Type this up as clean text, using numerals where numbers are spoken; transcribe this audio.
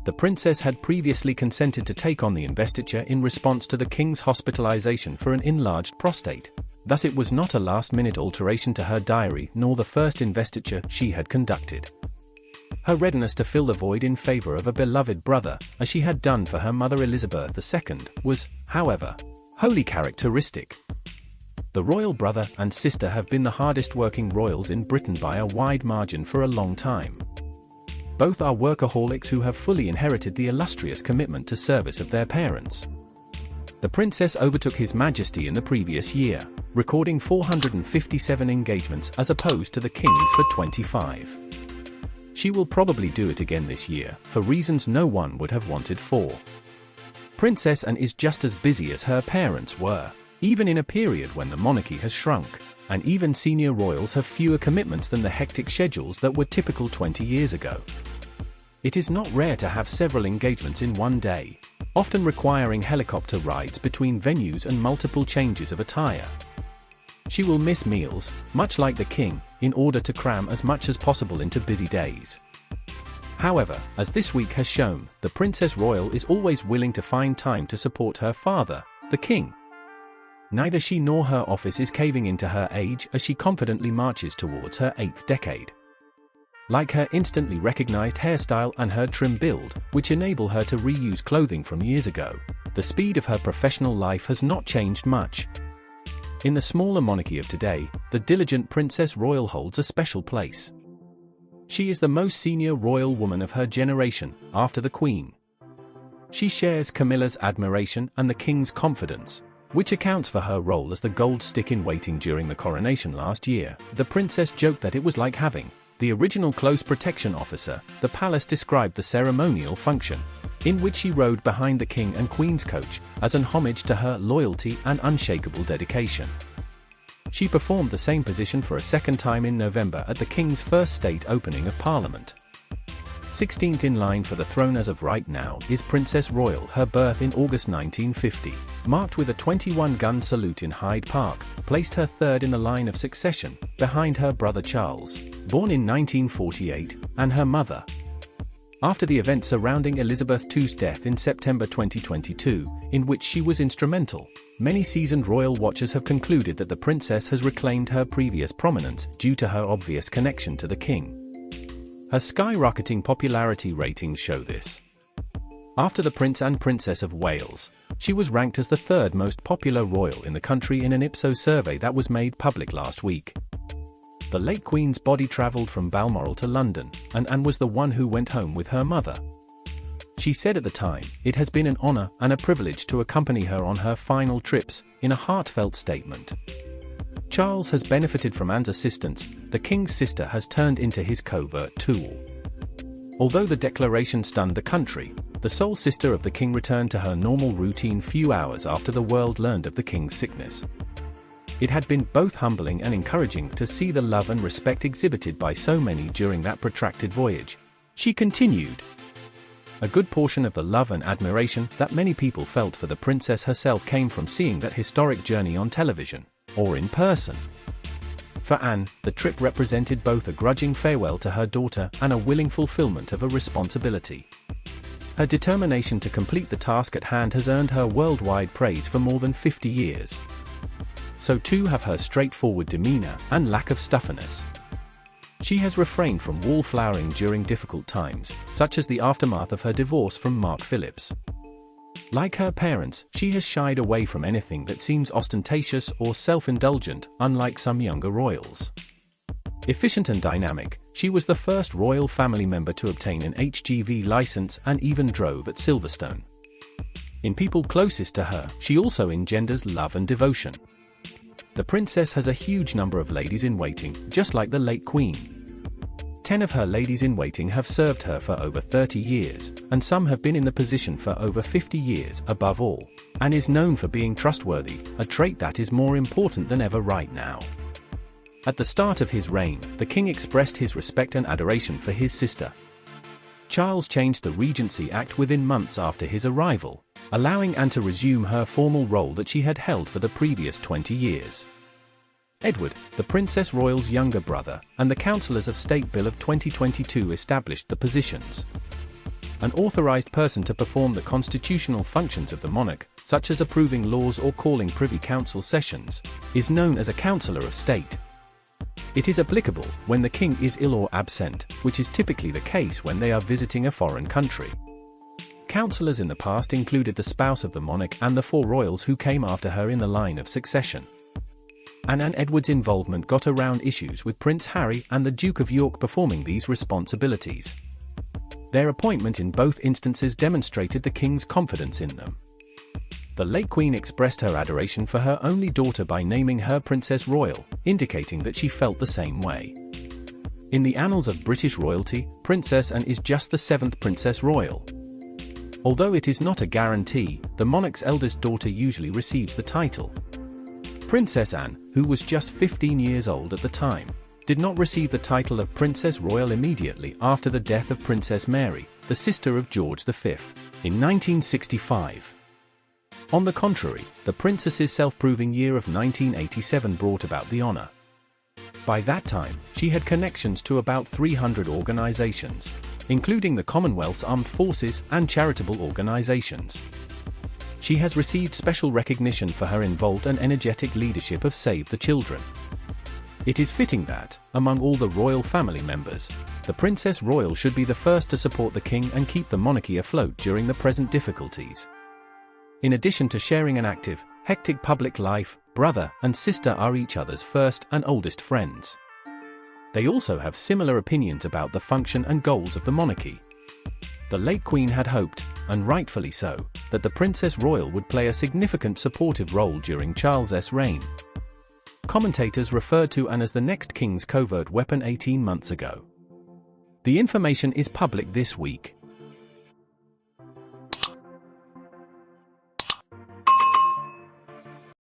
The princess had previously consented to take on the investiture in response to the king's hospitalization for an enlarged prostate. Thus it was not a last-minute alteration to her diary nor the first investiture she had conducted. Her readiness to fill the void in favor of a beloved brother, as she had done for her mother Elizabeth II, was, however, wholly characteristic. The royal brother and sister have been the hardest-working royals in Britain by a wide margin for a long time. Both are workaholics who have fully inherited the illustrious commitment to service of their parents. The princess overtook His Majesty in the previous year, recording 457 engagements as opposed to the king's for 25. She will probably do it again this year, for reasons no one would have wanted for. Princess Anne is just as busy as her parents were, even in a period when the monarchy has shrunk, and even senior royals have fewer commitments than the hectic schedules that were typical 20 years ago. It is not rare to have several engagements in one day, often requiring helicopter rides between venues and multiple changes of attire. She will miss meals, much like the king, in order to cram as much as possible into busy days. However, as this week has shown, the Princess Royal is always willing to find time to support her father, the king. Neither she nor her office is caving into her age as she confidently marches towards her 8th decade. Like her instantly recognized hairstyle and her trim build, which enable her to reuse clothing from years ago, the speed of her professional life has not changed much. In the smaller monarchy of today, the diligent Princess Royal holds a special place. She is the most senior royal woman of her generation, after the Queen. She shares Camilla's admiration and the King's confidence, which accounts for her role as the gold stick in waiting during the coronation last year. The princess joked that it was like having the original close protection officer. The palace described the ceremonial function, in which she rode behind the King and Queen's coach, as an homage to her loyalty and unshakable dedication. She performed the same position for a second time in November at the King's first state opening of Parliament. 16th in line for the throne as of right now is Princess Royal. Her birth in August 1950, marked with a 21-gun salute in Hyde Park, placed her third in the line of succession, behind her brother Charles, born in 1948, and her mother. After the events surrounding Elizabeth II's death in September 2022, in which she was instrumental, many seasoned royal watchers have concluded that the princess has reclaimed her previous prominence due to her obvious connection to the king. Her skyrocketing popularity ratings show this. After the Prince and Princess of Wales, she was ranked as the third most popular royal in the country in an Ipsos survey that was made public last week. The late Queen's body travelled from Balmoral to London, and Anne was the one who went home with her mother. She said at the time, "It has been an honour and a privilege to accompany her on her final trips," in a heartfelt statement. Charles has benefited from Anne's assistance. The King's sister has turned into his covert tool. Although the declaration stunned the country, the sole sister of the King returned to her normal routine few hours after the world learned of the King's sickness. It had been both humbling and encouraging to see the love and respect exhibited by so many during that protracted voyage. She continued. A good portion of the love and admiration that many people felt for the princess herself came from seeing that historic journey on television, or in person. For Anne, the trip represented both a grudging farewell to her daughter and a willing fulfillment of a responsibility. Her determination to complete the task at hand has earned her worldwide praise for more than 50 years. So too have her straightforward demeanor and lack of stuffiness. She has refrained from wallflowering during difficult times, such as the aftermath of her divorce from Mark Phillips. Like her parents, she has shied away from anything that seems ostentatious or self-indulgent, unlike some younger royals. Efficient and dynamic, she was the first royal family member to obtain an HGV license and even drove at Silverstone. In people closest to her, she also engenders love and devotion. The princess has a huge number of ladies-in-waiting, just like the late Queen. 10 of her ladies-in-waiting have served her for over 30 years, and some have been in the position for over 50 years. Above all, Anne is known for being trustworthy, a trait that is more important than ever right now. At the start of his reign, the king expressed his respect and adoration for his sister. Charles changed the Regency Act within months after his arrival, allowing Anne to resume her formal role that she had held for the previous 20 years. Edward, the Princess Royal's younger brother, and the Councillors of State Bill of 2022 established the positions. An authorized person to perform the constitutional functions of the monarch, such as approving laws or calling Privy Council sessions, is known as a Councillor of State. It is applicable when the king is ill or absent, which is typically the case when they are visiting a foreign country. Councillors in the past included the spouse of the monarch and the 4 royals who came after her in the line of succession. Anne Edward's involvement got around issues with Prince Harry and the Duke of York performing these responsibilities. Their appointment in both instances demonstrated the king's confidence in them. The late Queen expressed her adoration for her only daughter by naming her Princess Royal, indicating that she felt the same way. In the annals of British royalty, Princess Anne is just the 7th Princess Royal. Although it is not a guarantee, the monarch's eldest daughter usually receives the title. Princess Anne, who was just 15 years old at the time, did not receive the title of Princess Royal immediately after the death of Princess Mary, the sister of George V, in 1965. On the contrary, the princess's self-proving year of 1987 brought about the honor. By that time, she had connections to about 300 organizations, including the Commonwealth's armed forces and charitable organizations. She has received special recognition for her involved and energetic leadership of Save the Children. It is fitting that, among all the royal family members, the Princess Royal should be the first to support the king and keep the monarchy afloat during the present difficulties. In addition to sharing an active, hectic public life, brother and sister are each other's first and oldest friends. They also have similar opinions about the function and goals of the monarchy. The late Queen had hoped, and rightfully so, that the Princess Royal would play a significant supportive role during Charles's reign. Commentators referred to Anne as the next king's covert weapon 18 months ago. The information is public this week.